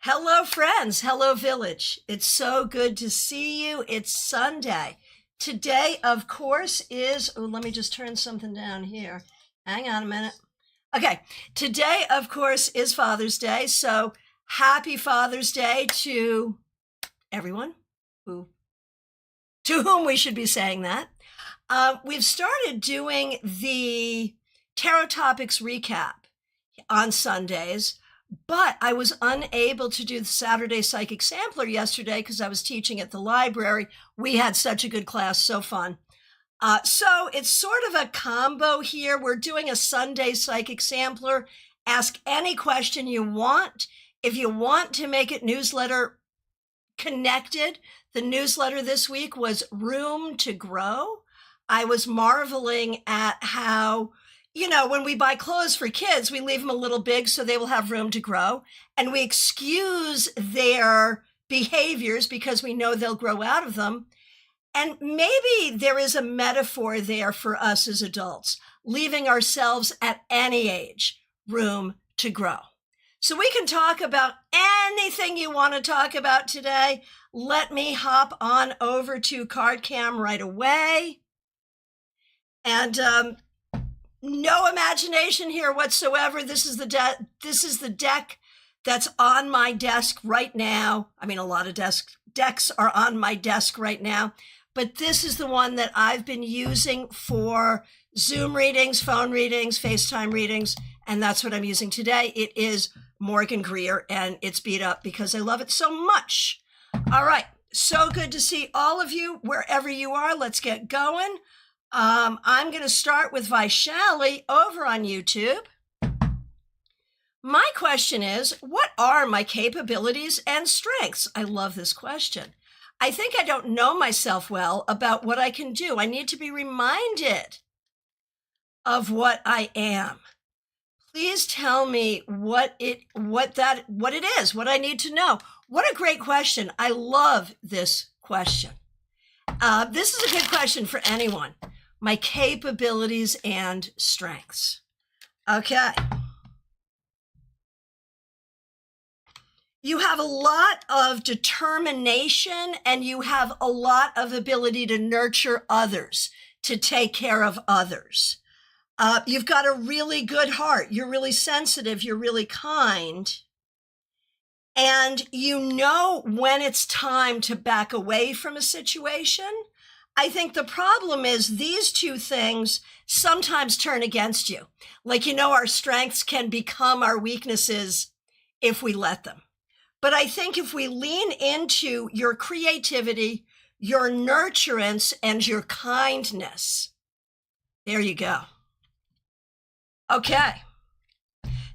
Hello, friends. Hello, village. It's so good to see you. It's Sunday. Today, of course, let me just turn something down here. Hang on a minute. Okay. Today, of course, is Father's Day. So happy Father's Day to everyone to whom we should be saying that. We've started doing the Tarot Topics recap on Sundays. But I was unable to do the Saturday Psychic Sampler yesterday because I was teaching at the library. We had such a good class, so fun. So it's sort of a combo here. We're doing a Sunday Psychic Sampler. Ask any question you want. If you want to make it newsletter connected, the newsletter this week was Room to Grow. I was marveling at how, when we buy clothes for kids, we leave them a little big so they will have room to grow. And we excuse their behaviors because we know they'll grow out of them. And maybe there is a metaphor there for us as adults, leaving ourselves at any age room to grow. So we can talk about anything you want to talk about today. Let me hop on over to CardCam right away. And no imagination here whatsoever. This is the deck that's on my desk right now. I mean, a lot of decks are on my desk right now, but this is the one that I've been using for Zoom readings, phone readings, FaceTime readings, and that's what I'm using today. It is Morgan Greer, and it's beat up because I love it so much. All right, so good to see all of you wherever you are. Let's get going. I'm going to start with Vaishali over on YouTube. My question is, what are my capabilities and strengths? I love this question. I think I don't know myself well about what I can do. I need to be reminded of what I am. Please tell me what it is, what I need to know. What a great question. I love this question. This is a good question for anyone. My capabilities and strengths. Okay. You have a lot of determination and you have a lot of ability to nurture others, to take care of others. You've got a really good heart. You're really sensitive. You're really kind. And you know when it's time to back away from a situation. I think the problem is these two things sometimes turn against you. Like, our strengths can become our weaknesses if we let them. But I think if we lean into your creativity, your nurturance, and your kindness, there you go. Okay.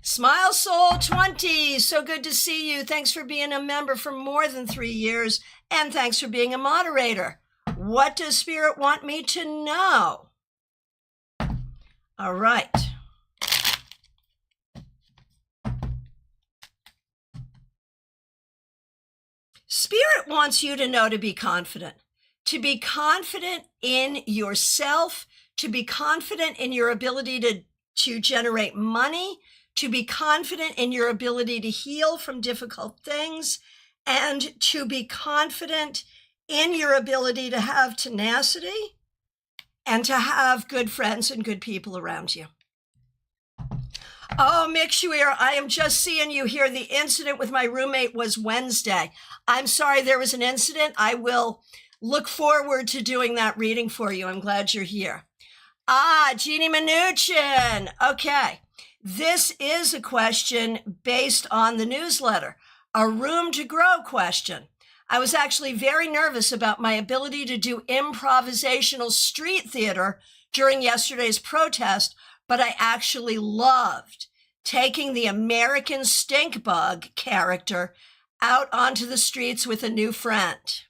Smile Soul 20, so good to see you. Thanks for being a member for more than 3 years, and thanks for being a moderator. What does Spirit want me to know? All right. Spirit wants you to know to be confident in yourself, to be confident in your ability to generate money, to be confident in your ability to heal from difficult things, and to be confident in your ability to have tenacity and to have good friends and good people around you. Oh, Mick Shuir, I am just seeing you here. The incident with my roommate was Wednesday. I'm sorry there was an incident. I will look forward to doing that reading for you. I'm glad you're here. Jeannie Mnuchin. Okay. This is a question based on the newsletter, a Room to Grow question. I was actually very nervous about my ability to do improvisational street theater during yesterday's protest, but I actually loved taking the American stink bug character out onto the streets with a new friend.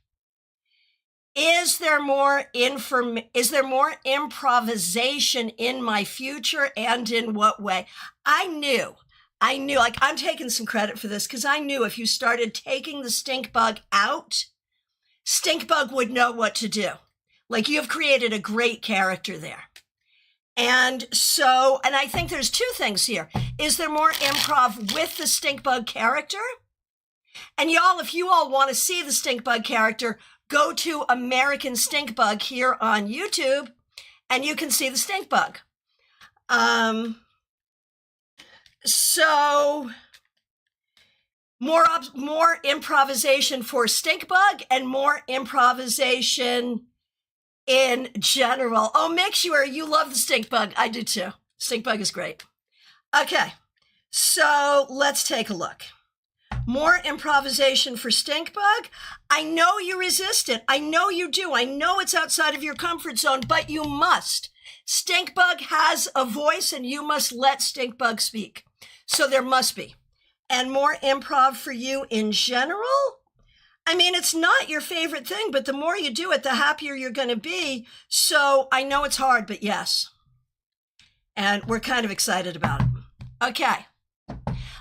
Is there more improvisation in my future, and in what way? I knew, like, I'm taking some credit for this because I knew if you started taking the stink bug out, stink bug would know what to do. Like, you've created a great character there. And I think there's two things here. Is there more improv with the stink bug character? And y'all, if you all want to see the stink bug character, go to American Stink Bug here on YouTube, and you can see the stink bug. So more improvisation for stink bug and more improvisation in general. Oh, make sure you love the stink bug. I do too. Stink bug is great. Okay, so let's take a look. More improvisation for stink bug. I know you resist it. I know you do. I know it's outside of your comfort zone, but you must. Stink bug has a voice and you must let stink bug speak. So there must be. And more improv for you in general. I mean, it's not your favorite thing, but the more you do it, the happier you're going to be. So I know it's hard, but yes. And we're kind of excited about it. Okay.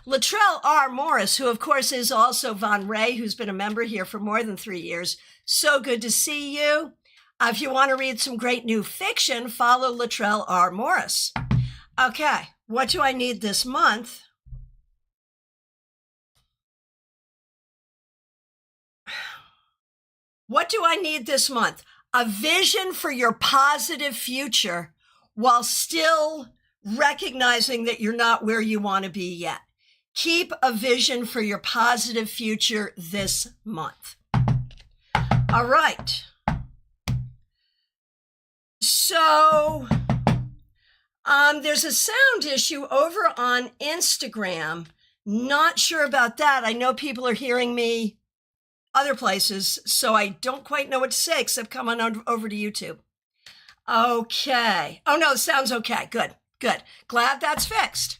Latrell R. Morris, who of course is also Von Ray, who's been a member here for more than 3 years. So good to see you. If you want to read some great new fiction, follow Latrell R. Morris. Okay, what do I need this month? What do I need this month? A vision for your positive future while still recognizing that you're not where you want to be yet. Keep a vision for your positive future this month. All right. So there's a sound issue over on Instagram. Not sure about that. I know people are hearing me other places, so I don't quite know what to say except come on over to YouTube. Okay. Oh, no, it sounds okay. Good, good. Glad that's fixed.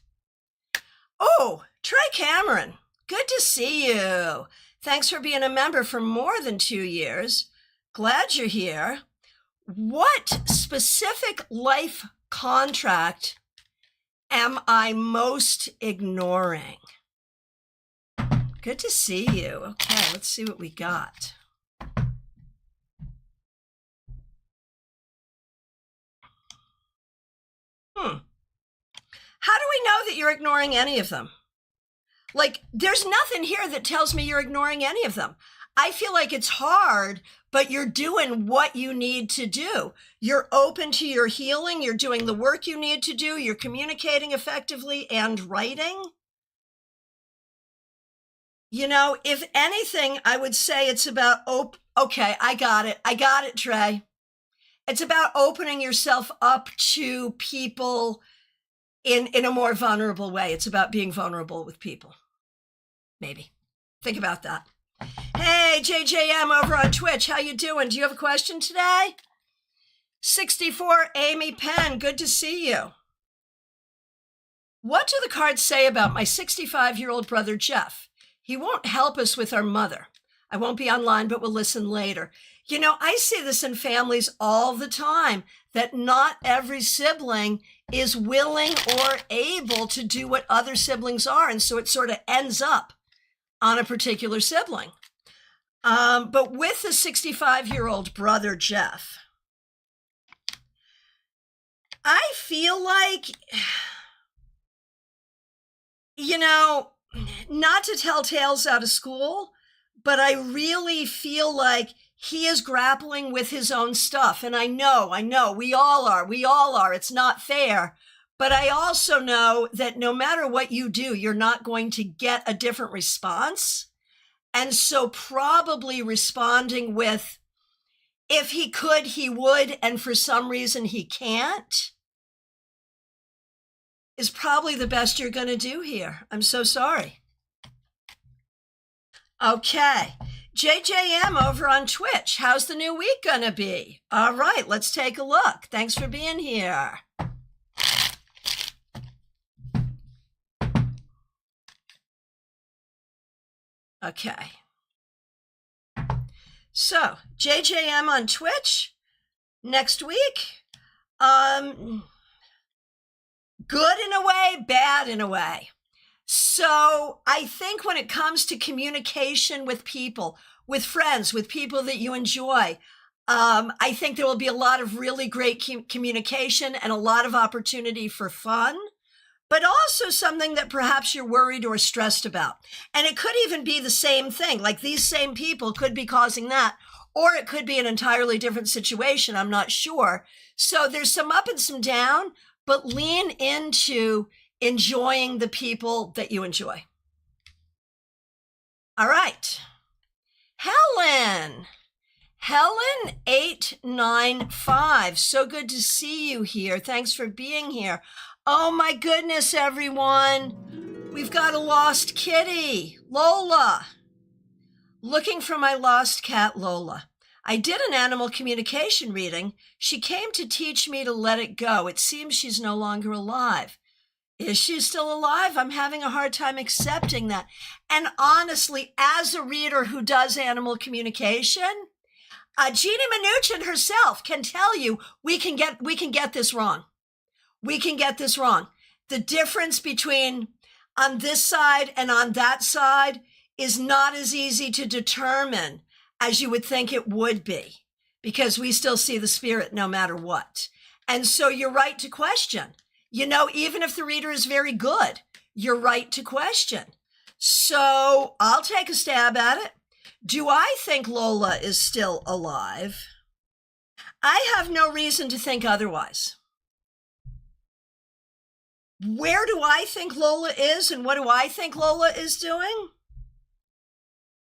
Oh, Trey Cameron, good to see you. Thanks for being a member for more than 2 years. Glad you're here. What specific life contract am I most ignoring? Good to see you. Okay, let's see what we got. How do we know that you're ignoring any of them? Like, there's nothing here that tells me you're ignoring any of them. I feel like it's hard, but you're doing what you need to do. You're open to your healing. You're doing the work you need to do. You're communicating effectively and writing. You know, if anything, I would say it's about, okay, I got it. I got it, Trey. It's about opening yourself up to people in a more vulnerable way. It's about being vulnerable with people. Maybe. Think about that. Hey, JJM over on Twitch. How you doing? Do you have a question today? 64 Amy Penn. Good to see you. What do the cards say about my 65-year-old brother, Jeff? He won't help us with our mother. I won't be online, but we'll listen later. You know, I see this in families all the time, that not every sibling is willing or able to do what other siblings are. And so it sort of ends up on a particular sibling. But with the 65-year-old brother, Jeff, I feel like, you know, not to tell tales out of school, but I really feel like he is grappling with his own stuff. And I know, we all are. It's not fair. But I also know that no matter what you do, you're not going to get a different response. And so probably responding with, if he could, he would, and for some reason he can't, is probably the best you're going to do here. I'm so sorry. Okay. JJM over on Twitch. How's the new week going to be? All right, let's take a look. Thanks for being here. Okay. So, JJM on Twitch next week. Good in a way, bad in a way. So I think when it comes to communication with people, with friends, with people that you enjoy, I think there will be a lot of really great communication and a lot of opportunity for fun. but also something that perhaps you're worried or stressed about. And it could even be the same thing, like these same people could be causing that, or it could be an entirely different situation. I'm not sure. So there's some up and some down, but lean into enjoying the people that you enjoy. All right. Helen 895. So good to see you here. Thanks for being here. Oh my goodness, everyone. We've got a lost kitty, Lola. Looking for my lost cat, Lola. I did an animal communication reading. She came to teach me to let it go. It seems she's no longer alive. Is she still alive? I'm having a hard time accepting that. And honestly, as a reader who does animal communication, Jeannie Mnuchin herself can tell you we can get this wrong. We can get this wrong. The difference between on this side and on that side is not as easy to determine as you would think it would be, because we still see the spirit no matter what. And so you're right to question. You know, even if the reader is very good, you're right to question. So I'll take a stab at it. Do I think Lola is still alive? I have no reason to think otherwise. Where do I think Lola is and what do I think Lola is doing?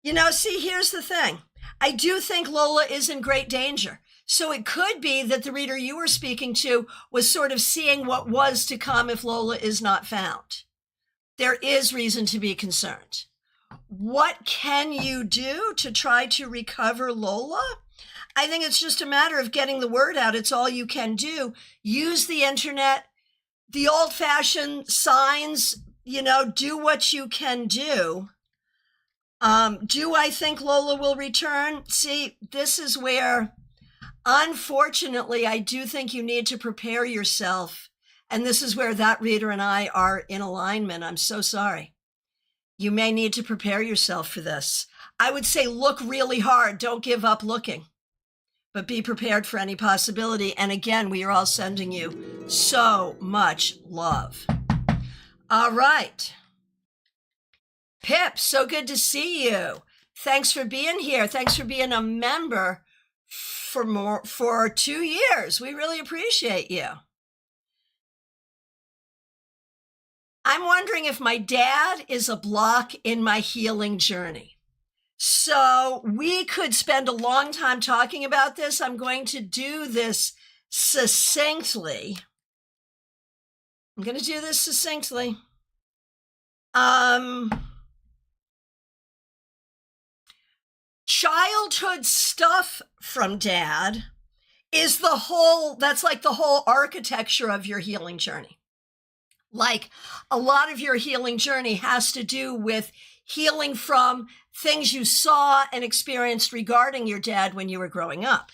You know, see, here's the thing. I do think Lola is in great danger. So it could be that the reader you were speaking to was sort of seeing what was to come if Lola is not found. There is reason to be concerned. What can you do to try to recover Lola? I think it's just a matter of getting the word out. It's all you can do. Use the internet, the old-fashioned signs, you know, do what you can do. Do I think Lola will return? See, this is where, unfortunately, I do think you need to prepare yourself. And this is where that reader and I are in alignment. I'm so sorry. You may need to prepare yourself for this. I would say look really hard. Don't give up looking, but be prepared for any possibility. And again, we are all sending you so much love. All right. Pip, so good to see you. Thanks for being here. Thanks for being a member for 2 years. We really appreciate you. I'm wondering if my dad is a block in my healing journey. So we could spend a long time talking about this. I'm going to do this succinctly. Childhood stuff from dad is that's like the whole architecture of your healing journey. Like a lot of your healing journey has to do with healing from things you saw and experienced regarding your dad when you were growing up.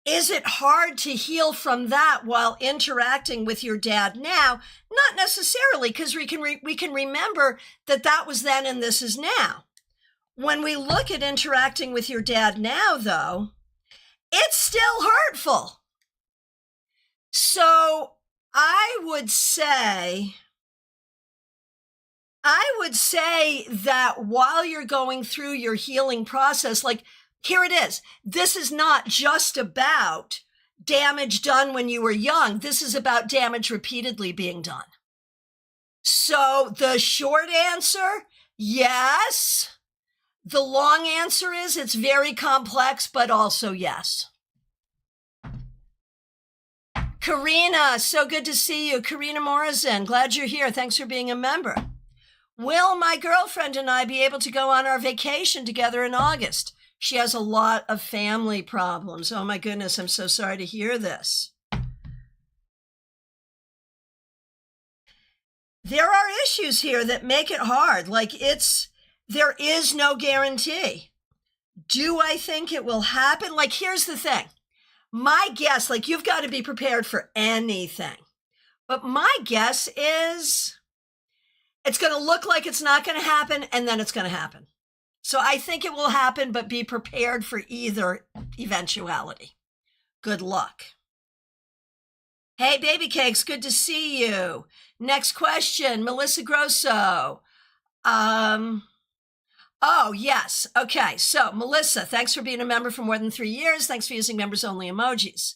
Is it hard to heal from that while interacting with your dad now? Not necessarily, because we can remember that was then and this is now. When we look at interacting with your dad now, though, it's still hurtful. So I would say that while you're going through your healing process, like here it is. This is not just about damage done when you were young. This is about damage repeatedly being done. So the short answer, yes. The long answer is it's very complex, but also yes. Karina, so good to see you. Karina Morrison, glad you're here. Thanks for being a member. Will my girlfriend and I be able to go on our vacation together in August? She has a lot of family problems. Oh my goodness, I'm so sorry to hear this. There are issues here that make it hard. There is no guarantee. Do I think it will happen? Like, here's the thing. My guess, like, you've got to be prepared for anything. But my guess is it's going to look like it's not going to happen, and then it's going to happen. So I think it will happen, but be prepared for either eventuality. Good luck. Hey, baby cakes, good to see you. Next question, Melissa Grosso. Oh, yes. Okay. So, Melissa, thanks for being a member for more than 3 years. Thanks for using members only emojis.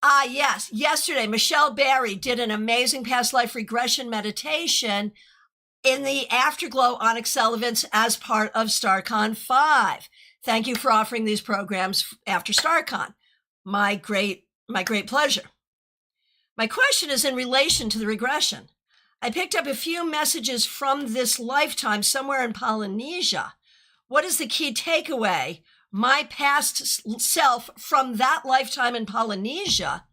Yes. Yesterday, Michelle Berry did an amazing past life regression meditation in the AfterGlow Onyx Sullivan's as part of StaarCon 5. Thank you for offering these programs after StaarCon. My great pleasure. My question is in relation to the regression. I picked up a few messages from this lifetime somewhere in Polynesia. What is the key takeaway my past self from that lifetime in Polynesia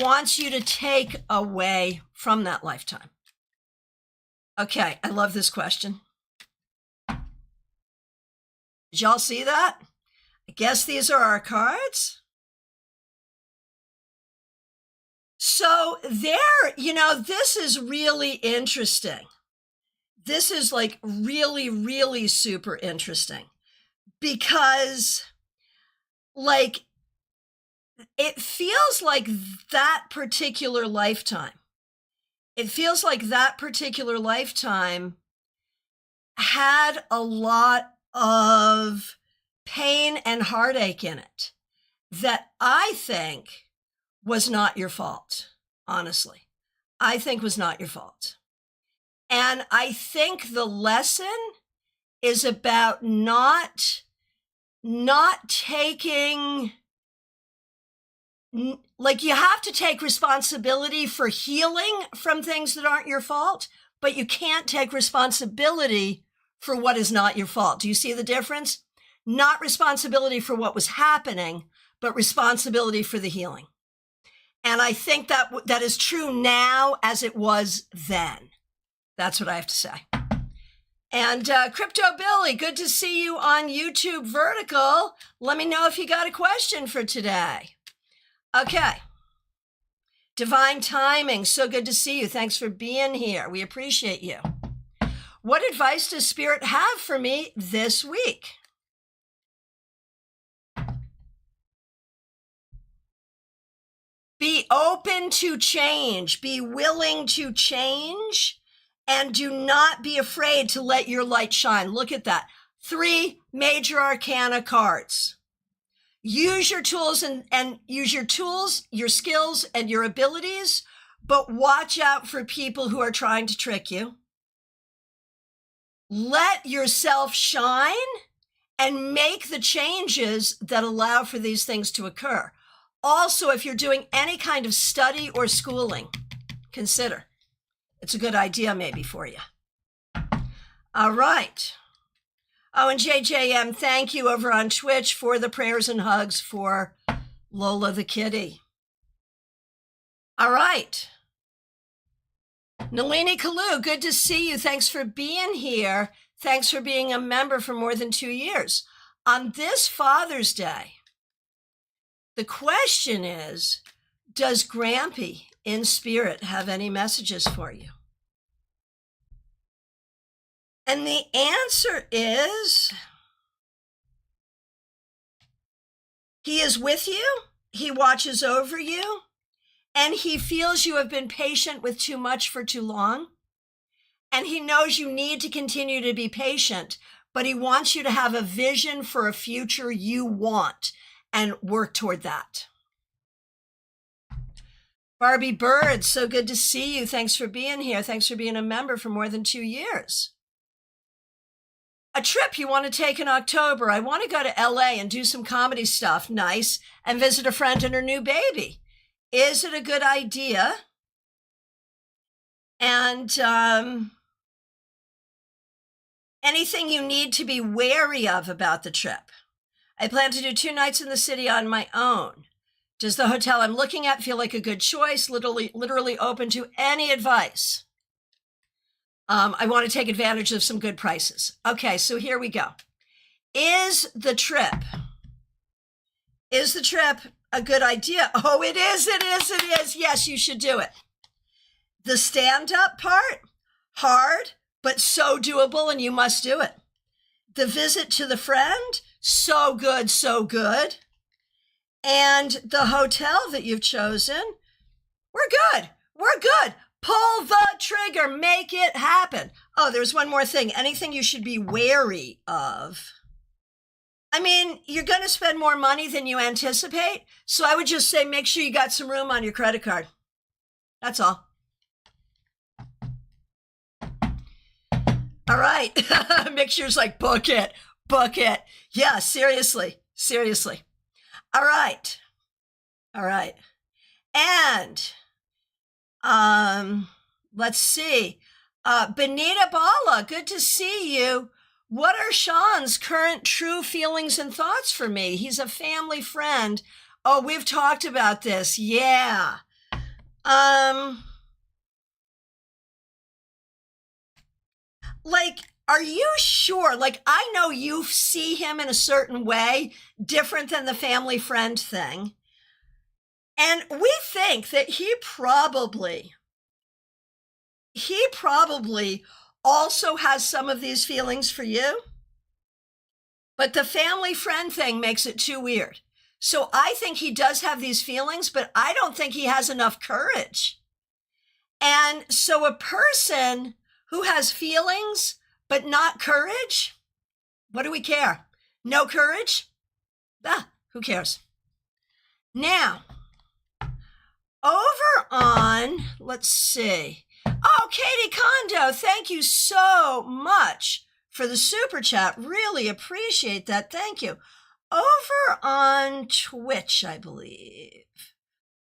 wants you to take away from that lifetime? Okay, I love this question. Did y'all see that? I guess these are our cards. So this is really interesting. This is like really, really super interesting because it feels like that particular lifetime had a lot of pain and heartache in it that I think was not your fault, honestly. I think was not your fault. And I think the lesson is about not taking, you have to take responsibility for healing from things that aren't your fault, but you can't take responsibility for what is not your fault. Do you see the difference? Not responsibility for what was happening, but responsibility for the healing. And I think that is true now as it was then. That's what I have to say. And Crypto Billy, good to see you on YouTube Vertical. Let me know if you got a question for today. Okay. Divine Timing, so good to see you. Thanks for being here. We appreciate you. What advice does Spirit have for me this week? Be open to change, be willing to change, and do not be afraid to let your light shine. Look at that. 3 major arcana cards. Use your tools and use your tools, your skills, and your abilities, but watch out for people who are trying to trick you. Let yourself shine and make the changes that allow for these things to occur. Also, if you're doing any kind of study or schooling, consider. It's a good idea maybe for you. All right. Oh, and JJM, thank you over on Twitch for the prayers and hugs for Lola the kitty. All right. Nalini Kalu, good to see you. Thanks for being here. Thanks for being a member for more than 2 years. On this Father's Day, the question is, does Grampy in spirit have any messages for you? And the answer is, he is with you, he watches over you, and he feels you have been patient with too much for too long. And he knows you need to continue to be patient, but he wants you to have a vision for a future you want and work toward that. Barbie Bird, so good to see you. Thanks for being here. Thanks for being a member for more than 2 years. A trip you want to take in October. I want to go to LA and do some comedy stuff. Nice. And visit a friend and her new baby. Is it a good idea? And anything you need to be wary of about the trip? I plan to do 2 nights in the city on my own. Does the hotel I'm looking at feel like a good choice? Literally open to any advice. I want to take advantage of some good prices. Okay, so here we go. Is the trip a good idea? Oh, it is. Yes, you should do it. The stand-up part, hard, but so doable, and you must do it. The visit to the friend, so good. And the hotel that you've chosen, We're good. We're good. Pull the trigger. Make it happen. Oh, there's one more thing. Anything you should be wary of. I mean, you're going to spend more money than you anticipate. So I would just say make sure you got some room on your credit card. That's all. All right. Mixture's like, book it. Book it. Yeah, seriously. Seriously. All right. All right. And let's see. Benita Bala, good to see you. What are Sean's current true feelings and thoughts for me? He's a family friend. Oh, we've talked about this. Yeah. Like, are you sure? Like, I know you see him in a certain way, different than the family friend thing. And we think that he probably also has some of these feelings for you. But the family friend thing makes it too weird. So I think he does have these feelings, but I don't think he has enough courage. And so a person who has feelings but not courage, what do we care? No courage? Who cares? Now, over on, let's see. Oh, Katie Kondo, thank you so much for the super chat. Really appreciate that. Thank you. Over on Twitch, I believe,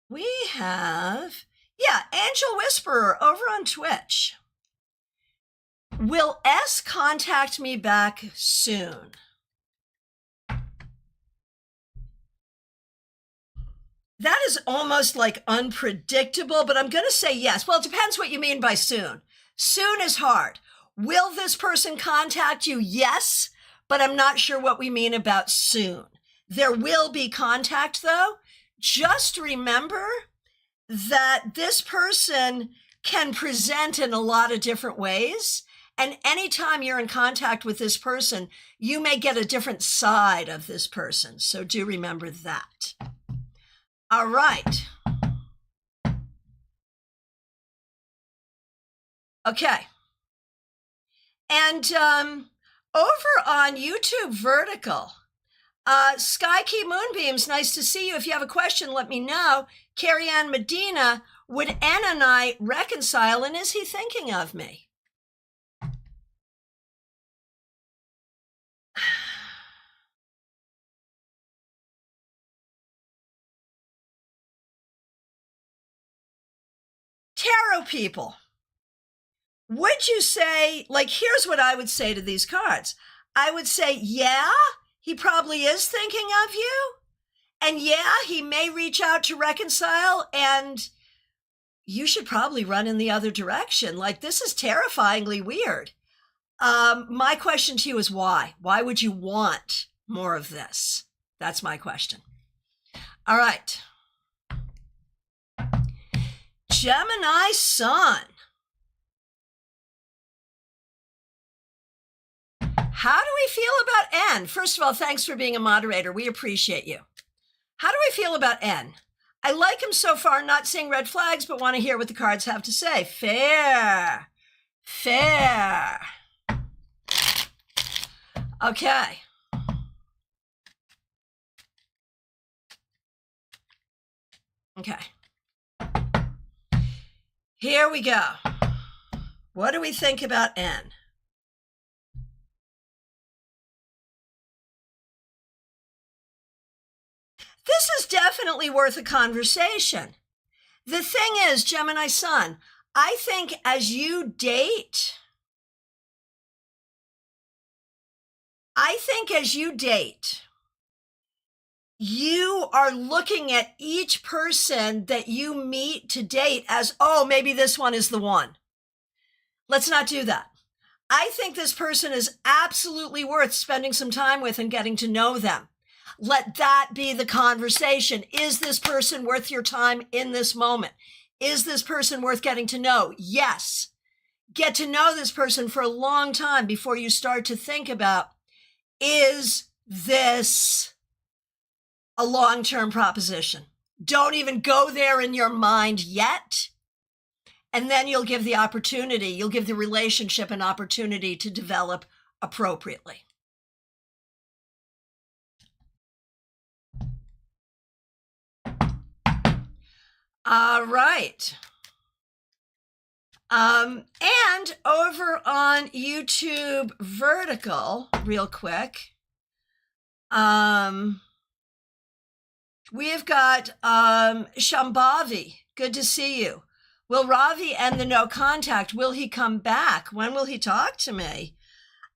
we have, Angel Whisperer over on Twitch. Will S contact me back soon? That is almost like unpredictable, but I'm going to say yes. Well, it depends what you mean by soon. Soon is hard. Will this person contact you? Yes, but I'm not sure what we mean about soon. There will be contact, though. Just remember that this person can present in a lot of different ways. And anytime you're in contact with this person, you may get a different side of this person. So do remember that. All right. Okay. And over on YouTube Vertical, Sky Key Moonbeams, nice to see you. If you have a question, let me know. Carrie Ann Medina, would N and I reconcile, and is he thinking of me? Tarot people, would you say, like, here's what I would say to these cards. I would say, yeah, he probably is thinking of you. And yeah, he may reach out to reconcile, and you should probably run in the other direction. Like, this is terrifyingly weird. My question to you is why? Why would you want more of this? That's my question. All right. Gemini Sun. How do we feel about N? First of all, thanks for being a moderator. We appreciate you. How do we feel about N? I like him so far, not seeing red flags, but want to hear what the cards have to say. Fair. Fair. Okay. Okay. Here we go. What do we think about N? This is definitely worth a conversation. The thing is, Gemini Sun, I think as you date, you are looking at each person that you meet to date as, oh, maybe this one is the one. Let's not do that. I think this person is absolutely worth spending some time with and getting to know them. Let that be the conversation. Is this person worth your time in this moment? Is this person worth getting to know? Yes. Get to know this person for a long time before you start to think about, is this a long-term proposition? Don't even go there in your mind yet. And then you'll give the relationship an opportunity to develop appropriately. All right. And over on YouTube Vertical, real quick, we have got Shambhavi. Good to see you. Will Ravi end the no contact? Will he come back? When will he talk to me?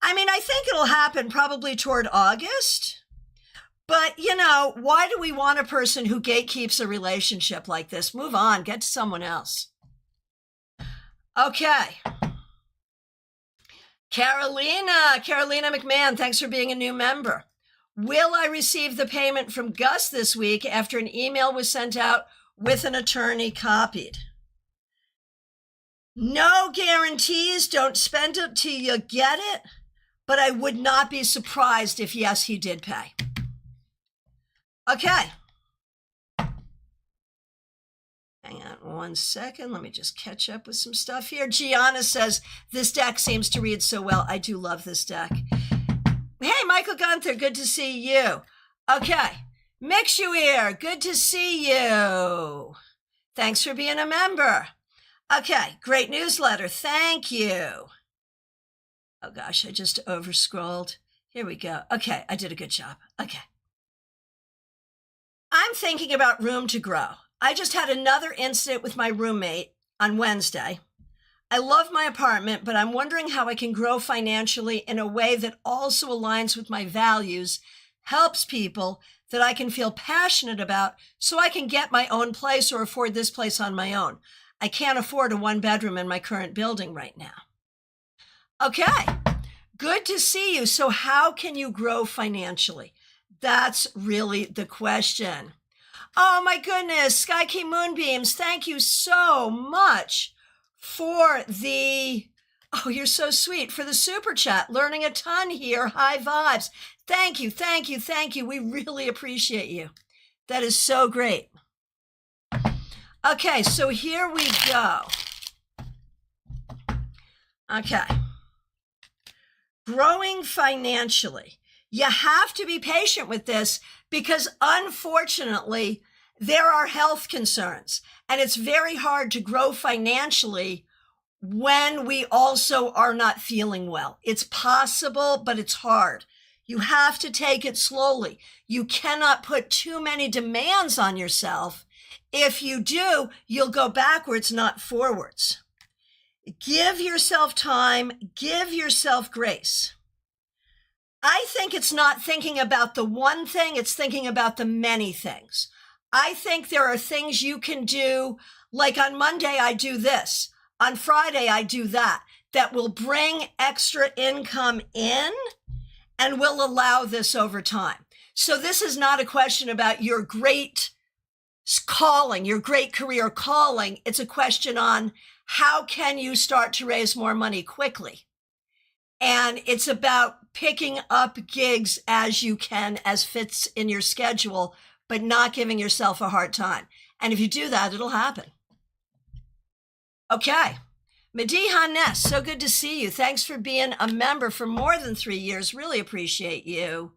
I mean, I think it'll happen probably toward August. But, you know, why do we want a person who gatekeeps a relationship like this? Move on. Get to someone else. Okay. Carolina McMahon, thanks for being a new member. Will I receive the payment from Gus this week after an email was sent out with an attorney copied? No guarantees. Don't spend it till you get it. But I would not be surprised if, yes, he did pay. Okay. Hang on one second. Let me just catch up with some stuff here. Gianna says, this deck seems to read so well. I do love this deck. Hey, Michael Gunther, good to see you. Okay. Mix you here. Good to see you. Thanks for being a member. Okay. Great newsletter. Thank you. Oh, gosh, I just overscrolled. Here we go. Okay. I did a good job. Okay. I'm thinking about room to grow. I just had another incident with my roommate on Wednesday. I love my apartment, but I'm wondering how I can grow financially in a way that also aligns with my values, helps people that I can feel passionate about so I can get my own place or afford this place on my own. I can't afford a 1-bedroom in my current building right now. Okay, good to see you. So how can you grow financially? That's really the question. Oh my goodness, Sky Key Moonbeams, thank you so much for the, oh, you're so sweet, for the super chat. Learning a ton here, high vibes. Thank you, thank you, thank you. We really appreciate you. That is so great. Okay, so here we go. Okay. Growing financially. You have to be patient with this because unfortunately, there are health concerns and it's very hard to grow financially when we also are not feeling well. It's possible, but it's hard. You have to take it slowly. You cannot put too many demands on yourself. If you do, you'll go backwards, not forwards. Give yourself time, give yourself grace. I think it's not thinking about the one thing, it's thinking about the many things. I think there are things you can do, like on Monday, I do this. On Friday, I do that will bring extra income in and will allow this over time. So this is not a question about your great calling, your great career calling. It's a question on how can you start to raise more money quickly? And it's about picking up gigs as you can, as fits in your schedule, but not giving yourself a hard time. And if you do that, it'll happen. Okay. Mediha Ness, so good to see you. Thanks for being a member for more than 3 years. Really appreciate you.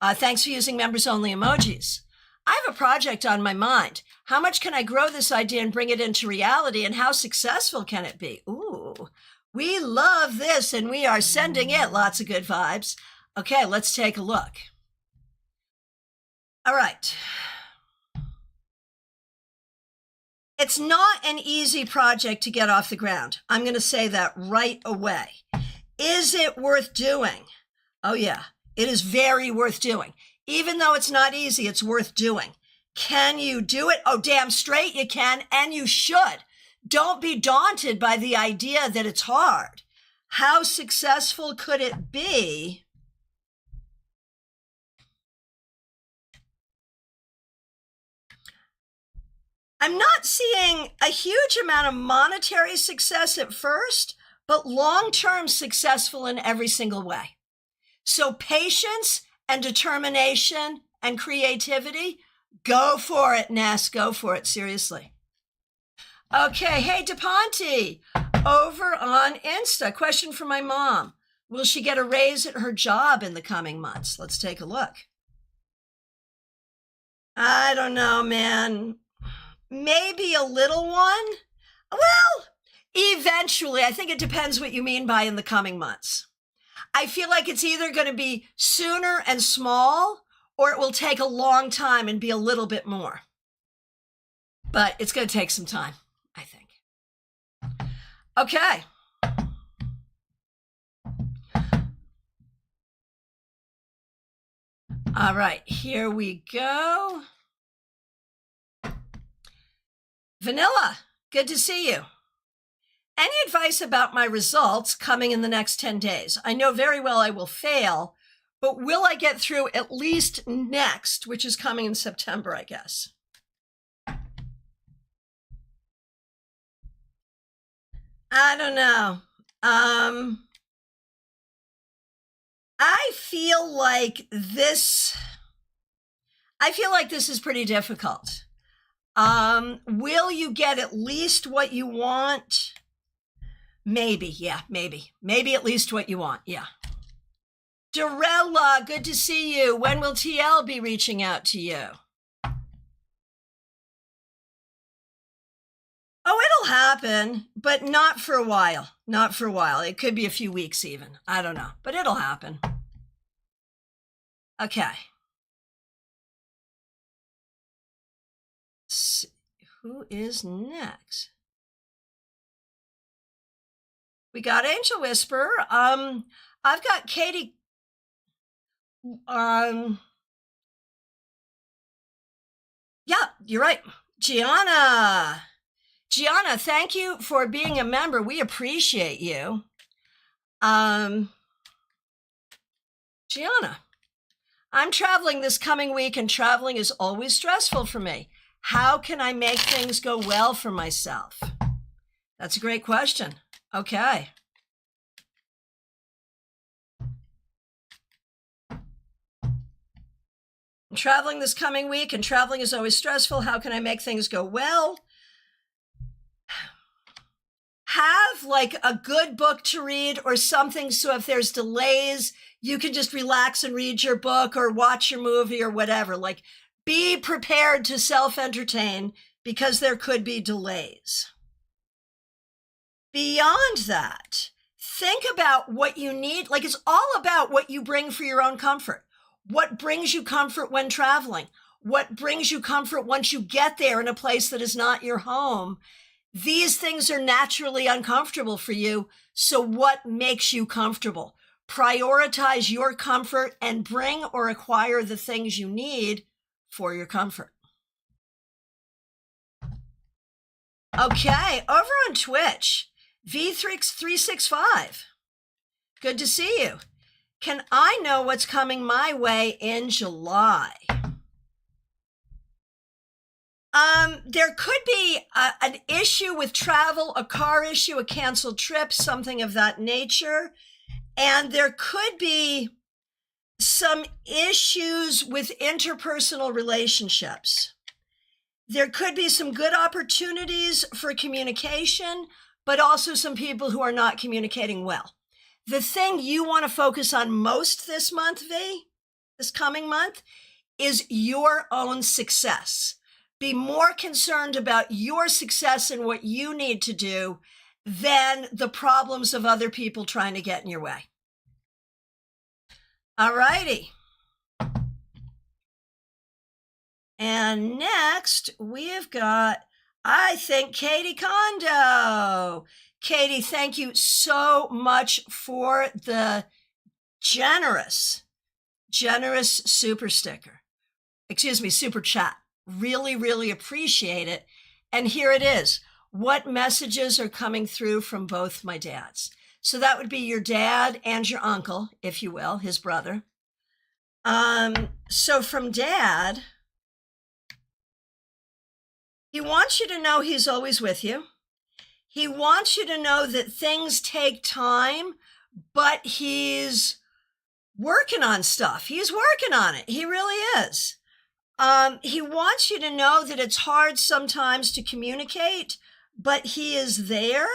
Thanks for using members-only emojis. I have a project on my mind. How much can I grow this idea and bring it into reality, and how successful can it be? Ooh. We love this, and we are sending it lots of good vibes. Okay, let's take a look. All right. It's not an easy project to get off the ground. I'm going to say that right away. Is it worth doing? Oh, yeah, it is very worth doing. Even though it's not easy, it's worth doing. Can you do it? Oh, damn straight you can, and you should. Don't be daunted by the idea that it's hard. How successful could it be? I'm not seeing a huge amount of monetary success at first, but long-term successful in every single way. So patience and determination and creativity, Go for it, Ness. Go for it. Seriously. Okay. Hey, DePonte, over on Insta. Question for my mom. Will she get a raise at her job in the coming months? Let's take a look. I don't know, man. Maybe a little one. Well, eventually. I think it depends what you mean by in the coming months. I feel like it's either going to be sooner and small, or it will take a long time and be a little bit more. But it's going to take some time, I think. Okay. All right, here we go. Vanilla, good to see you. Any advice about my results coming in the next 10 days? I know very well I will fail, but will I get through at least next, which is coming in September, I guess? I don't know. I feel like this is pretty difficult. Will you get at least what you want? Maybe, yeah, maybe. Maybe at least what you want, yeah. Dorella, good to see you. When will TL be reaching out to you? Oh, it'll happen, but not for a while. Not for a while. It could be a few weeks even. I don't know, but it'll happen. Okay. Let's see. Who is next? We got Angel Whisperer. I've got Katie. Yeah, you're right. Gianna, thank you for being a member. We appreciate you. Gianna, I'm traveling this coming week, and traveling is always stressful for me. How can I make things go well for myself? That's a great question. Okay. I'm traveling this coming week, and traveling is always stressful. How can I make things go well? Have like a good book to read or something, so if there's delays, you can just relax and read your book or watch your movie or whatever. Like, be prepared to self-entertain because there could be delays. Beyond that, think about what you need. Like, it's all about what you bring for your own comfort. What brings you comfort when traveling? What brings you comfort once you get there in a place that is not your home? These things are naturally uncomfortable for you. So what makes you comfortable? Prioritize your comfort and bring or acquire the things you need for your comfort. Okay, over on Twitch, V365. Good to see you. Can I know what's coming my way in July? There could be an issue with travel, a car issue, a canceled trip, something of that nature. And there could be some issues with interpersonal relationships. There could be some good opportunities for communication, but also some people who are not communicating well. The thing you want to focus on most this month, V, this coming month, is your own success. Be more concerned about your success and what you need to do than the problems of other people trying to get in your way. All righty. And next, we've got, I think, Katie Kondo. Katie, thank you so much for the generous super sticker. Excuse me, super chat. Really, really appreciate it. And here it is. What messages are coming through from both my dads? So that would be your dad and your uncle, if you will, his brother. So from Dad, he wants you to know he's always with you. He wants you to know that things take time, but he's working on stuff. He's working on it. He really is. He wants you to know that it's hard sometimes to communicate, but he is there.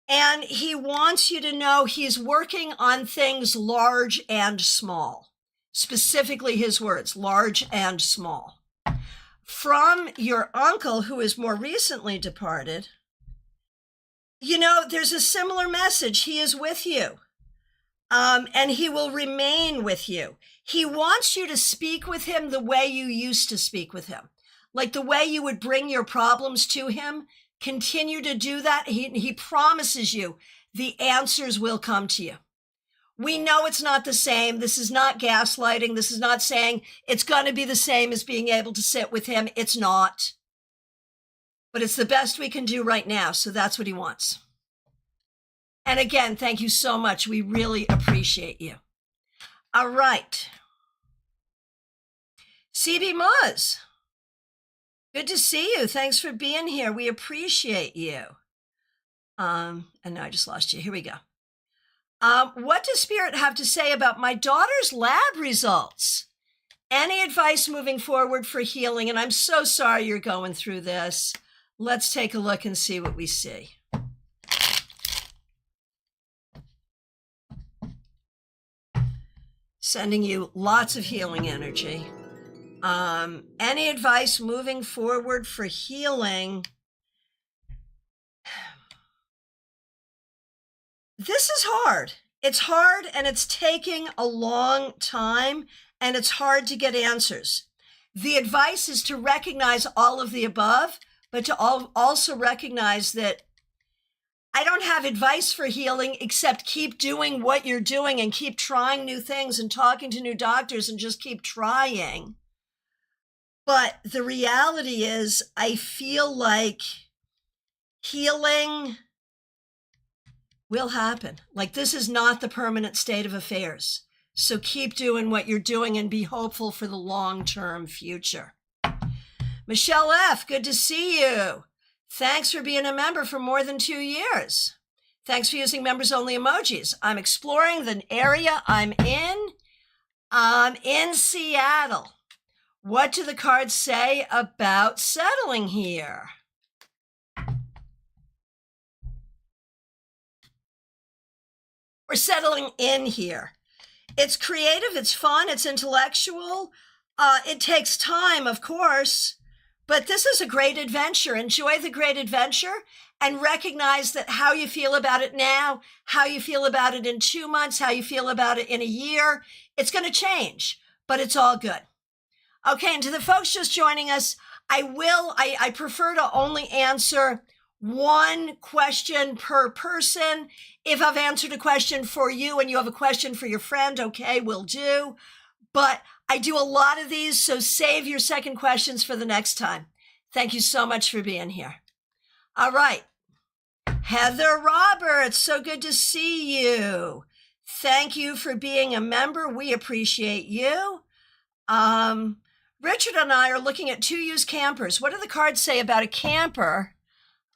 And he wants you to know he's working on things large and small. Specifically his words, large and small. From your uncle, who is more recently departed, you know, there's a similar message. He is with you. And he will remain with you. He wants you to speak with him the way you used to speak with him. Like the way you would bring your problems to him. Continue to do that. He promises you the answers will come to you. We know it's not the same. This is not gaslighting. This is not saying it's going to be the same as being able to sit with him. It's not. But it's the best we can do right now. So that's what he wants. And again, thank you so much. We really appreciate you. All right. CB Muzz, good to see you. Thanks for being here. We appreciate you. And now I just lost you. Here we go. What does Spirit have to say about my daughter's lab results? Any advice moving forward for healing? And I'm so sorry you're going through this. Let's take a look and see what we see. Sending you lots of healing energy. Any advice moving forward for healing? This is hard. It's hard and it's taking a long time and it's hard to get answers. The advice is to recognize all of the above, but to also recognize that I don't have advice for healing except keep doing what you're doing and keep trying new things and talking to new doctors and just keep trying. But the reality is I feel like healing will happen. Like this is not the permanent state of affairs. So keep doing what you're doing and be hopeful for the long-term future. Michelle F., good to see you. Thanks for being a member for more than 2 years. Thanks for using members-only emojis. I'm exploring the area I'm in Seattle. What do the cards say about settling here? We're settling in here. It's creative, it's fun, it's intellectual. It takes time, of course. But this is a great adventure. Enjoy the great adventure and recognize that how you feel about it now, how you feel about it in 2 months, how you feel about it in a year, it's going to change, but it's all good. Okay, and to the folks just joining us, I prefer to only answer one question per person. If I've answered a question for you and you have a question for your friend, okay, will do. But I do a lot of these, so save your second questions for the next time. Thank you so much for being here. All right. Heather Roberts, so good to see you. Thank you for being a member. We appreciate you. Richard and I are looking at 2 used campers. What do the cards say about a camper?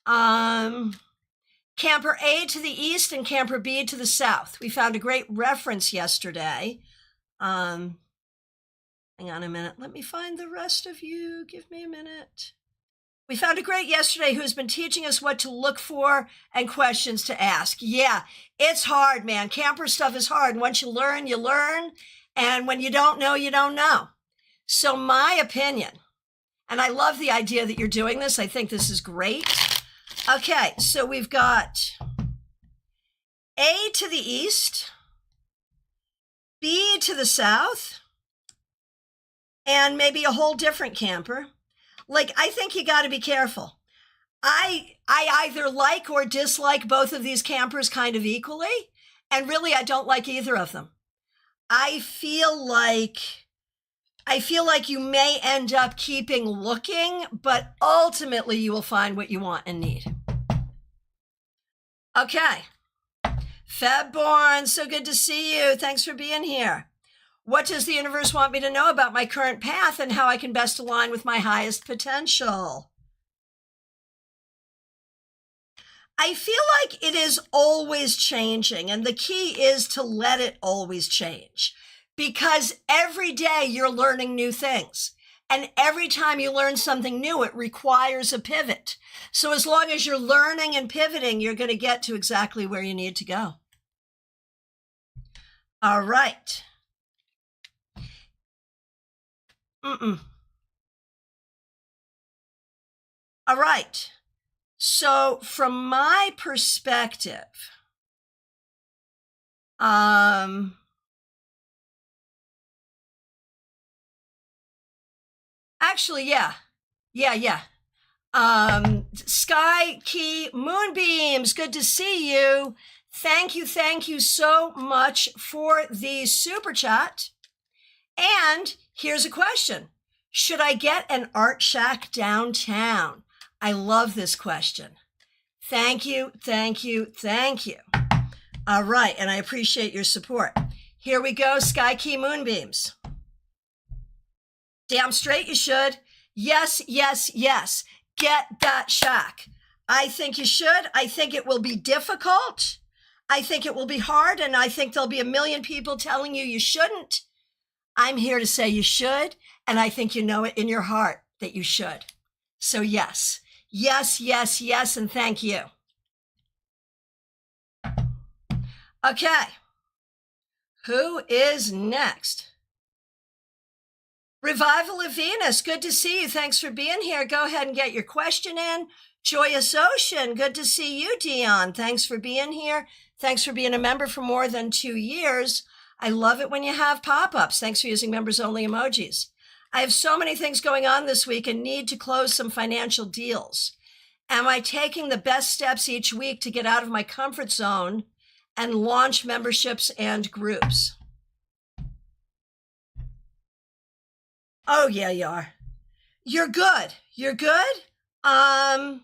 Camper A to the east and camper B to the south. We found a great reference yesterday. Hang on a minute. Let me find the rest of you. Give me a minute. We found a great yesterday who's been teaching us what to look for and questions to ask. Yeah, it's hard, man. Camper stuff is hard. Once you learn, you learn. And when you don't know, you don't know. So my opinion, and I love the idea that you're doing this. I think this is great. Okay, so we've got A to the east, B to the south, and maybe a whole different camper. Like, I think you got to be careful. I either like or dislike both of these campers kind of equally, and really I don't like either of them. I feel like you may end up keeping looking, but ultimately you will find what you want and need. Okay. Febborn, so good to see you. Thanks for being here. What does the universe want me to know about my current path and how I can best align with my highest potential? I feel like it is always changing, and the key is to let it always change. because every day you're learning new things. And every time you learn something new, it requires a pivot. So as long as you're learning and pivoting, you're going to get to exactly where you need to go. All right. All right. So from my perspective, actually, yeah. Sky Key Moonbeams, good to see you. Thank you so much for the super chat. And here's a question. Should I get an art shack downtown? I love this question. Thank you. All right, and I appreciate your support. Here we go, Sky Key Moonbeams. Damn straight you should. Yes. Get that shack. I think you should. I think it will be difficult. I think it will be hard. And I think there'll be a million people telling you shouldn't. I'm here to say you should. And I think you know it in your heart that you should. So yes. And thank you. Okay. Who is next? Revival of Venus, good to see you. Thanks for being here. Go ahead and get your question in. Joyous Ocean, good to see you, Dion. Thanks for being here. Thanks for being a member for more than 2 years. I love it when you have pop-ups. Thanks for using members-only emojis. I have so many things going on this week and need to close some financial deals. Am I taking the best steps each week to get out of my comfort zone and launch memberships and groups? Oh, yeah, you are. You're good. I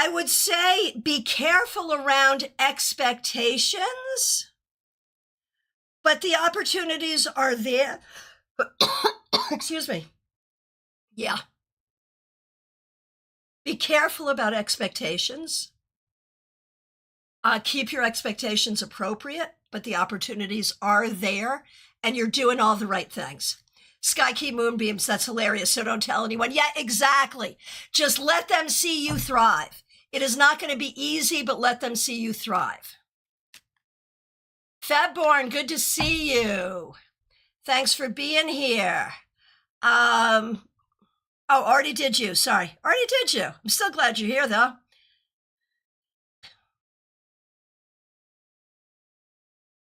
would say be careful around expectations, but the opportunities are there. Excuse me. Yeah. Be careful about expectations. Keep your expectations appropriate, but the opportunities are there. And you're doing all the right things. Sky Key Moonbeams, that's hilarious. So don't tell anyone. Yeah, exactly. Just let them see you thrive. It is not going to be easy, but let them see you thrive. Fabborn, good to see you. Thanks for being here. Already did you. Sorry. Already did you. I'm still glad you're here, though.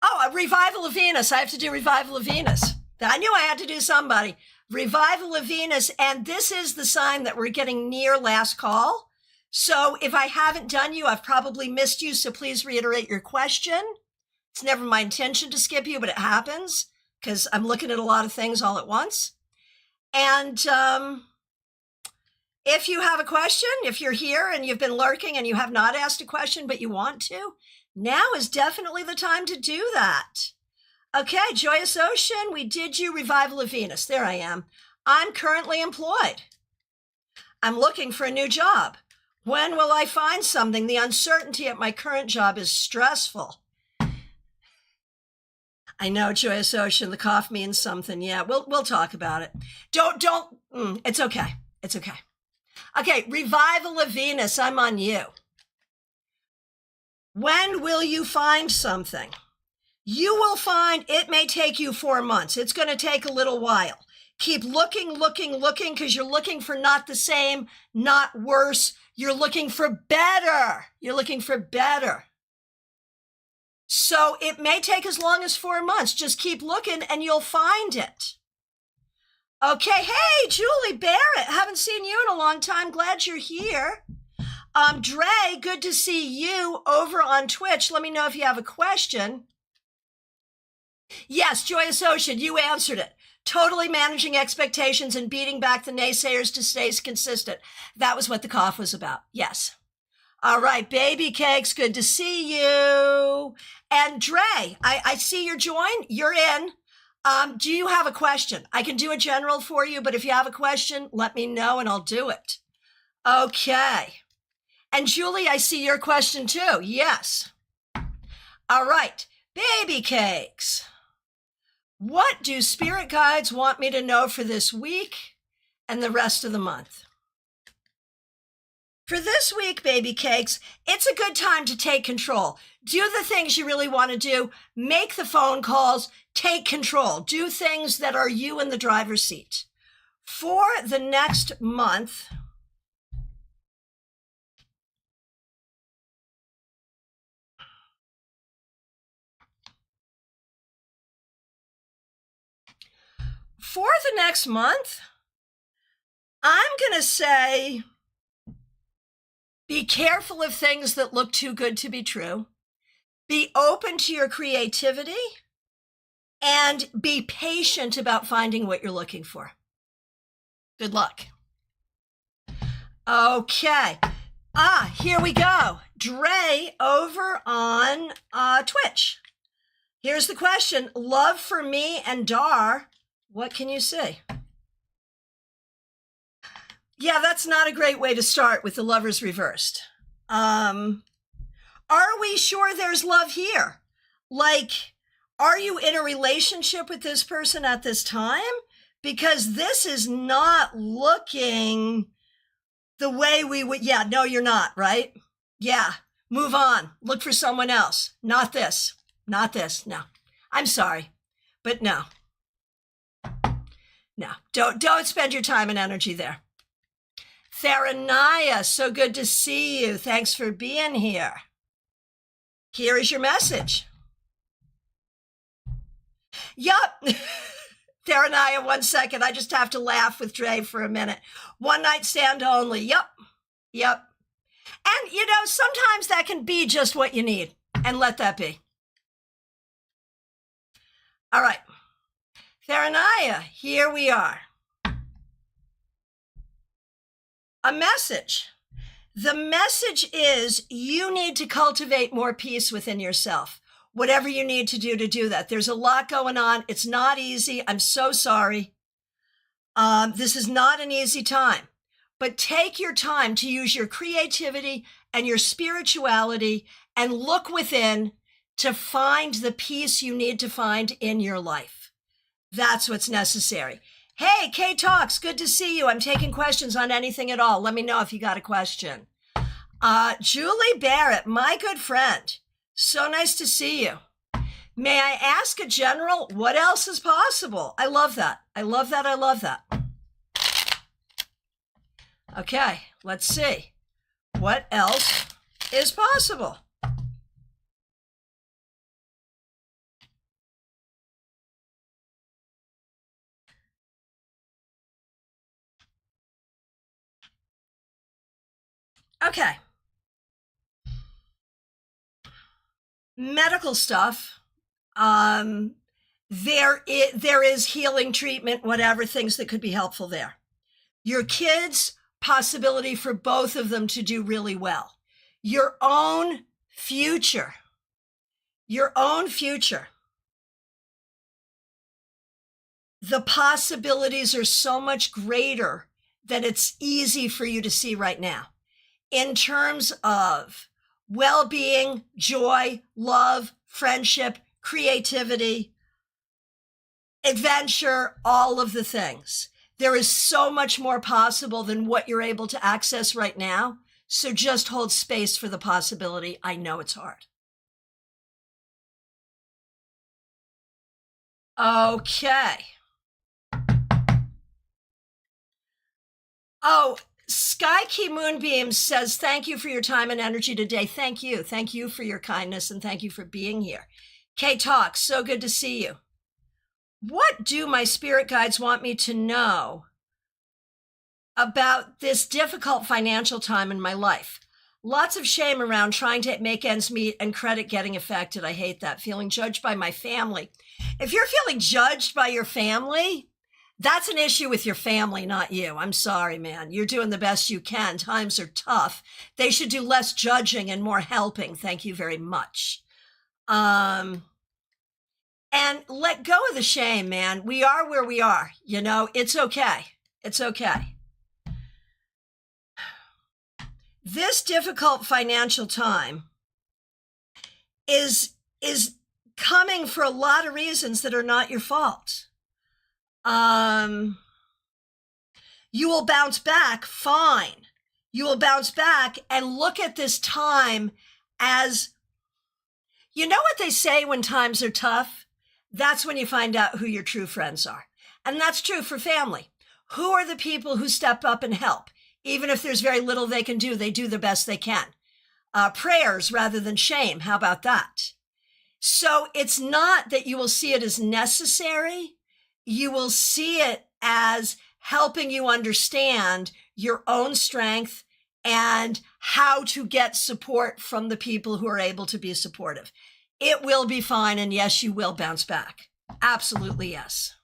Oh, a Revival of Venus. I have to do Revival of Venus. I knew I had to do somebody. Revival of Venus. And this is the sign that we're getting near last call. So if I haven't done you, I've probably missed you. So please reiterate your question. It's never my intention to skip you, but it happens because I'm looking at a lot of things all at once. And if you have a question, if you're here and you've been lurking and you have not asked a question, but you want to, now is definitely the time to do that. Okay, Joyous Ocean, we did you Revival of Venus. There I am. I'm currently employed. I'm looking for a new job. When will I find something? The uncertainty at my current job is stressful. I know, Joyous Ocean, the cough means something. Yeah, we'll talk about it. It's okay. It's okay. Okay, Revival of Venus, I'm on you. When will you find something? You will find it may take you 4 months. It's going to take a little while. Keep looking, because you're looking for not the same, not worse. You're looking for better. So it may take as long as 4 months. Just keep looking and you'll find it. Okay. Hey, Julie Barrett. Haven't seen you in a long time. Glad you're here. Dre, good to see you over on Twitch. Let me know if you have a question. Yes, Joyous Ocean, you answered it. Totally managing expectations and beating back the naysayers to stay consistent. That was what the cough was about. Yes. All right, Baby Cakes, good to see you. And Dre, I see your join. You're in. Do you have a question? I can do a general for you, but if you have a question, let me know and I'll do it. Okay. And Julie, I see your question too. Yes. All right. Baby cakes. What do spirit guides want me to know for this week and the rest of the month? For this week, baby cakes, it's a good time to take control. Do the things you really want to do. Make the phone calls. Take control. Do things that are you in the driver's seat. For the next month, I'm going to say, be careful of things that look too good to be true. Be open to your creativity and be patient about finding what you're looking for. Good luck. Okay. Here we go. Dre over on Twitch. Here's the question. Love for me and Dar. What can you see? Yeah, that's not a great way to start with the lovers reversed. Are we sure there's love here? Like, are you in a relationship with this person at this time? Because this is not looking the way we would. Yeah, no, you're not, right? Yeah, move on. Look for someone else. Not this. Not this. No, I'm sorry, but no. No, don't spend your time and energy there. Tharanaya, so good to see you. Thanks for being here. Here is your message. Yup. Tharanaya, 1 second. I just have to laugh with Dre for a minute. One night stand only. Yup. And, sometimes that can be just what you need. And let that be. All right. Tharanaya, here we are. A message. The message is you need to cultivate more peace within yourself. Whatever you need to do that. There's a lot going on. It's not easy. I'm so sorry. This is not an easy time. But take your time to use your creativity and your spirituality and look within to find the peace you need to find in your life. That's what's necessary. Hey, Kay Talks, good to see you. I'm taking questions on anything at all. Let me know if you got a question. Julie Barrett, my good friend. So nice to see you. May I ask a general, what else is possible? I love that. I love that. Okay, let's see. What else is possible? Okay. Medical stuff. There is healing treatment, whatever, things that could be helpful there. Your kids, possibility for both of them to do really well. Your own future. The possibilities are so much greater than it's easy for you to see right now. In terms of well-being, joy, love, friendship, creativity, adventure, all of the things. There is so much more possible than what you're able to access right now. So just hold space for the possibility. I know it's hard. Okay. Oh, Sky Key Moonbeam says, thank you for your time and energy today. Thank you. Thank you for your kindness and thank you for being here. Kay Talks, so good to see you. What do my spirit guides want me to know about this difficult financial time in my life? Lots of shame around trying to make ends meet and credit getting affected. I hate that. Feeling judged by my family. If you're feeling judged by your family, that's an issue with your family, not you. I'm sorry, man. You're doing the best you can. Times are tough. They should do less judging and more helping. Thank you very much. And let go of the shame, man. We are where we are. It's okay. It's okay. This difficult financial time is coming for a lot of reasons that are not your fault. You will bounce back fine. You will bounce back and look at this time as, you know what they say when times are tough? That's when you find out who your true friends are. And that's true for family. Who are the people who step up and help? Even if there's very little they can do, they do the best they can. Prayers rather than shame. How about that? So it's not that you will see it as necessary. You will see it as helping you understand your own strength and how to get support from the people who are able to be supportive. It will be fine. And yes, you will bounce back. Absolutely, yes.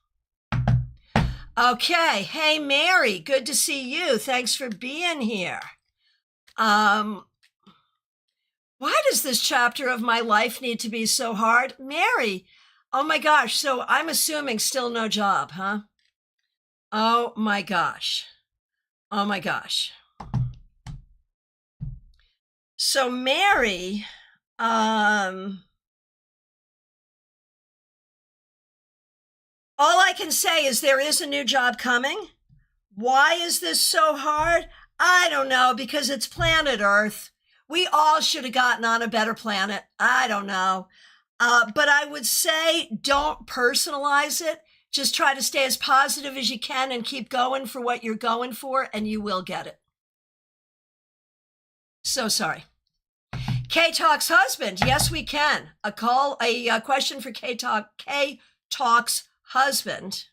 Okay. Hey, Mary, good to see you. Thanks for being here. Why does this chapter of my life need to be so hard? Mary, oh my gosh. So I'm assuming still no job, huh? Oh my gosh. Oh my gosh. So Mary, all I can say is there is a new job coming. Why is this so hard? I don't know, because it's planet Earth. We all should have gotten on a better planet. I don't know. But I would say don't personalize it. Just try to stay as positive as you can and keep going for what you're going for, and you will get it. So sorry. K-Talk's husband. Yes, we can. A question for K-Talk's husband.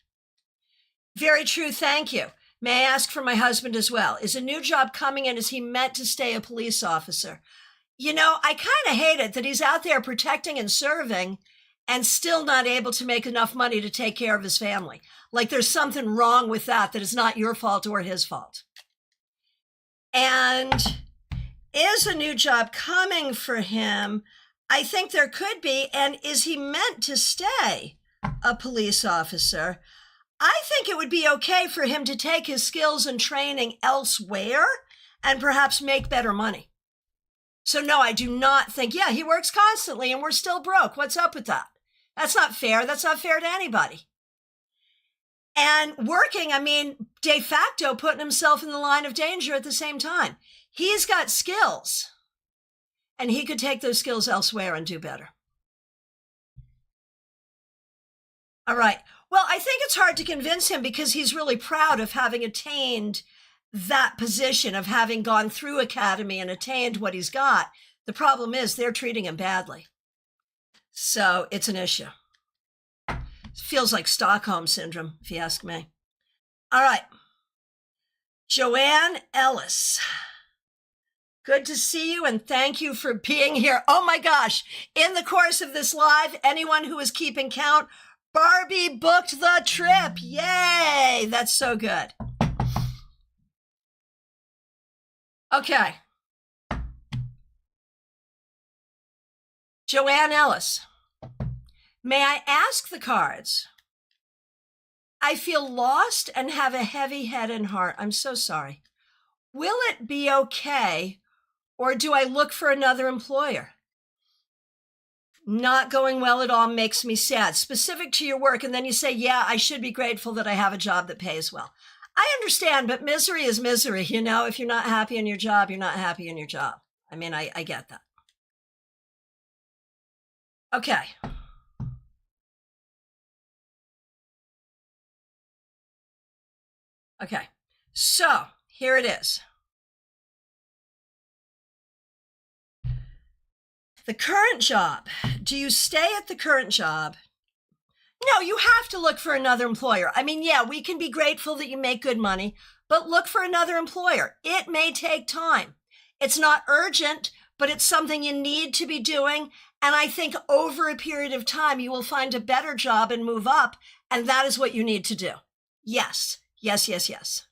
Very true. Thank you. May I ask for my husband as well? Is a new job coming and is he meant to stay a police officer? You know, I kind of hate it that he's out there protecting and serving and still not able to make enough money to take care of his family. Like there's something wrong with that is not your fault or his fault. And is a new job coming for him? I think there could be. And is he meant to stay a police officer? I think it would be okay for him to take his skills and training elsewhere and perhaps make better money. So no, I do not think, yeah, he works constantly and we're still broke. What's up with that? That's not fair. That's not fair to anybody. And working, I mean, de facto putting himself in the line of danger at the same time. He's got skills and he could take those skills elsewhere and do better. All right. Well, I think it's hard to convince him because he's really proud of having attained that position, of having gone through academy and attained what he's got. The problem is they're treating him badly. So it's an issue. It feels like Stockholm syndrome, if you ask me. All right. Joanne Ellis. Good to see you and thank you for being here. Oh my gosh. In the course of this live, anyone who is keeping count, Barbie booked the trip. Yay. That's so good. Okay. Joanne Ellis. May I ask the cards? I feel lost and have a heavy head and heart. I'm so sorry. Will it be okay, or do I look for another employer? Not going well at all makes me sad. Specific to your work, and then you say, yeah, I should be grateful that I have a job that pays well. I understand, but misery is misery. You know, if you're not happy in your job, you're not happy in your job. I mean, I get that. Okay. Okay. So here it is. The current job. Do you stay at the current job? No, you have to look for another employer. I mean, yeah, we can be grateful that you make good money, but look for another employer. It may take time. It's not urgent, but it's something you need to be doing. And I think over a period of time, you will find a better job and move up. And that is what you need to do. Yes, yes, yes, yes.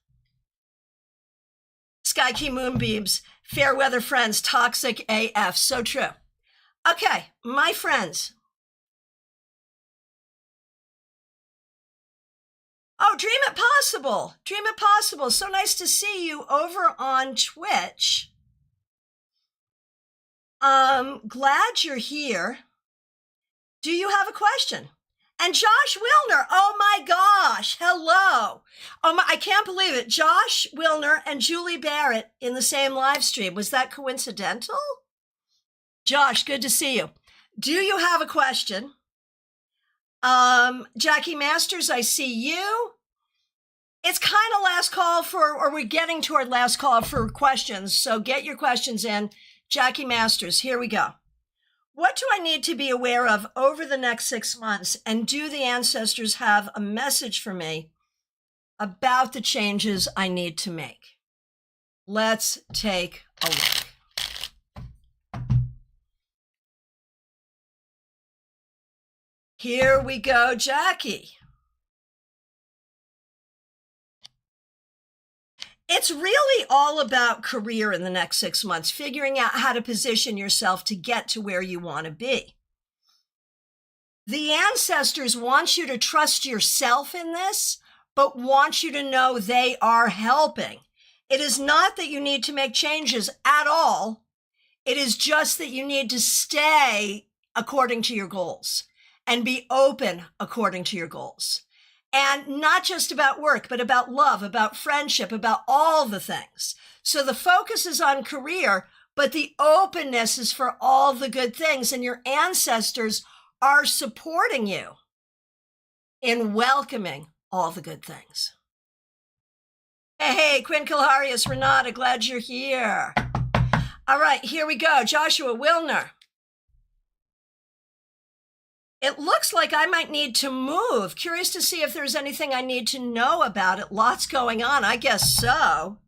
Sky Key Moonbeams, fair weather friends, toxic AF. So true. Okay, my friends. Oh, Dream It Possible. Dream It Possible. So nice to see you over on Twitch. Glad you're here. Do you have a question? And Josh Wilner, oh my gosh, hello. I can't believe it. Josh Wilner and Julie Barrett in the same live stream. Was that coincidental? Josh, good to see you. Do you have a question? Jackie Masters, I see you. It's kind of last call or we're getting toward last call for questions. So get your questions in. Jackie Masters, here we go. What do I need to be aware of over the next 6 months? And do the ancestors have a message for me about the changes I need to make? Let's take a look. Here we go, Jackie. It's really all about career in the next 6 months, figuring out how to position yourself to get to where you want to be. The ancestors want you to trust yourself in this, but want you to know they are helping. It is not that you need to make changes at all. It is just that you need to stay according to your goals and be open according to your goals. And not just about work, but about love, about friendship, about all the things. So the focus is on career, but the openness is for all the good things. And your ancestors are supporting you in welcoming all the good things. Hey, Quinn Kilharius, Renata, glad you're here. All right, here we go. Joshua Wilner. It looks like I might need to move. Curious to see if there's anything I need to know about it. Lots going on. I guess so.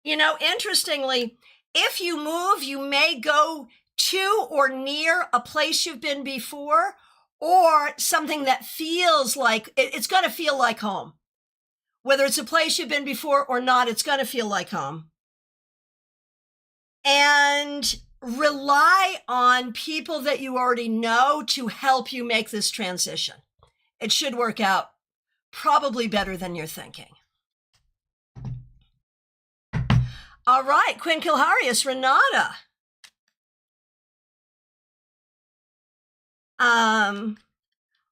You know, interestingly, if you move, you may go to or near a place you've been before, or something that feels like, it's going to feel like home. Whether it's a place you've been before or not, it's going to feel like home. And rely on people that you already know to help you make this transition. It should work out probably better than you're thinking. All right, Quinn Kilharius, Renata.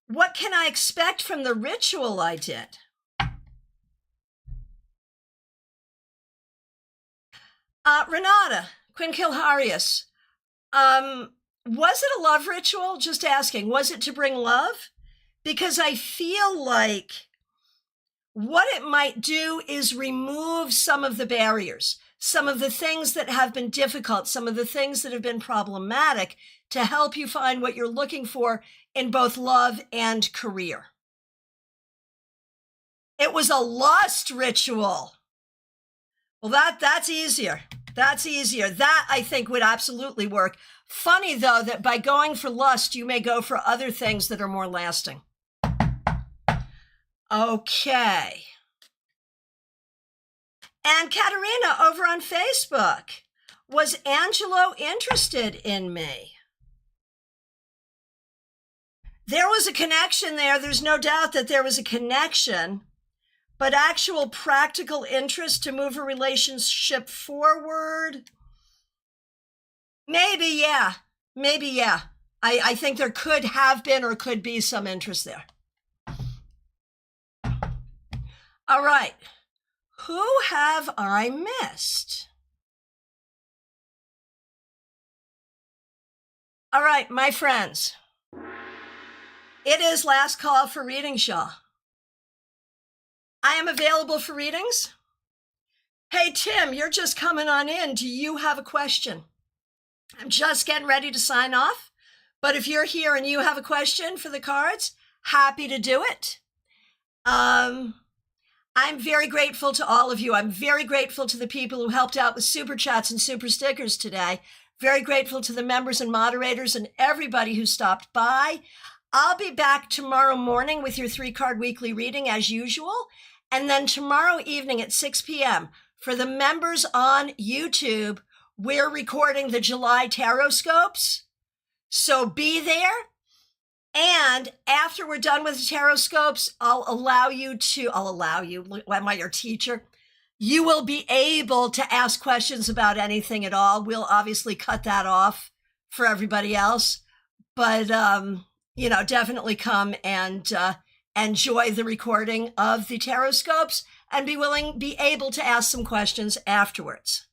What can I expect from the ritual I did? Renata, Quinn Kilharius, was it a love ritual? Just asking, was it to bring love? Because I feel like what it might do is remove some of the barriers, some of the things that have been difficult, some of the things that have been problematic to help you find what you're looking for in both love and career. It was a lust ritual. Well, that's easier. That's easier. That, I think, would absolutely work. Funny, though, that by going for lust, you may go for other things that are more lasting. Okay. And Katerina over on Facebook. Was Angelo interested in me? There was a connection there. There's no doubt that there was a connection. But actual practical interest to move a relationship forward? Maybe, yeah. Maybe, yeah. I think there could have been or could be some interest there. All right. Who have I missed? All right, my friends. It is last call for readings, y'all. I am available for readings. Hey, Tim, you're just coming on in. Do you have a question? I'm just getting ready to sign off. But if you're here and you have a question for the cards, happy to do it. I'm very grateful to all of you. I'm very grateful to the people who helped out with super chats and super stickers today. Very grateful to the members and moderators and everybody who stopped by. I'll be back tomorrow morning with your 3-card weekly reading as usual. And then tomorrow evening at 6 p.m. for the members on YouTube, we're recording the July tarot scopes. So be there. And after we're done with the tarot scopes, I'll allow you, am I your teacher? You will be able to ask questions about anything at all. We'll obviously cut that off for everybody else. But, definitely come and enjoy the recording of the tarot scopes and be able to ask some questions afterwards.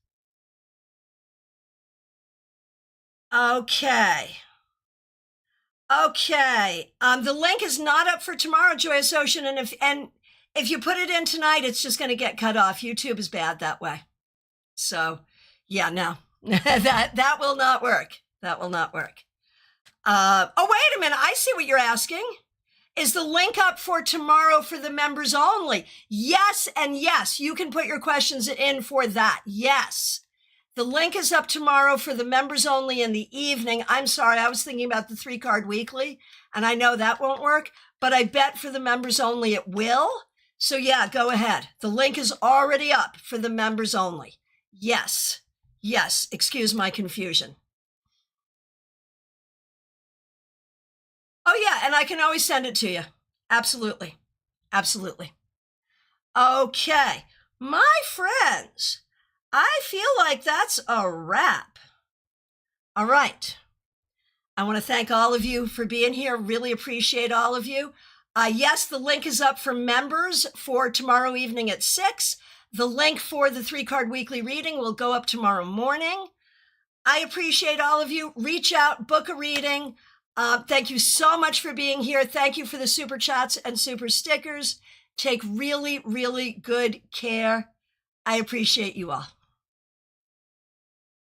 Okay. The link is not up for tomorrow, Joyous Ocean, and if you put it in tonight, it's just going to get cut off. YouTube is bad that way. So, yeah, no, that will not work. That will not work. Wait a minute. I see what you're asking. Is the link up for tomorrow for the members only? Yes, and yes, you can put your questions in for that. Yes. The link is up tomorrow for the members only in the evening. I'm sorry, I was thinking about the 3-card weekly, and I know that won't work, but I bet for the members only it will. So yeah, go ahead. The link is already up for the members only. Yes, excuse my confusion. Oh yeah, and I can always send it to you. Absolutely. Okay, my friends, I feel like that's a wrap. All right. I want to thank all of you for being here. Really appreciate all of you. Yes, the link is up for members for tomorrow evening at 6. The link for the 3-card weekly reading will go up tomorrow morning. I appreciate all of you. Reach out, book a reading. Thank you so much for being here. Thank you for the super chats and super stickers. Take really, really good care. I appreciate you all.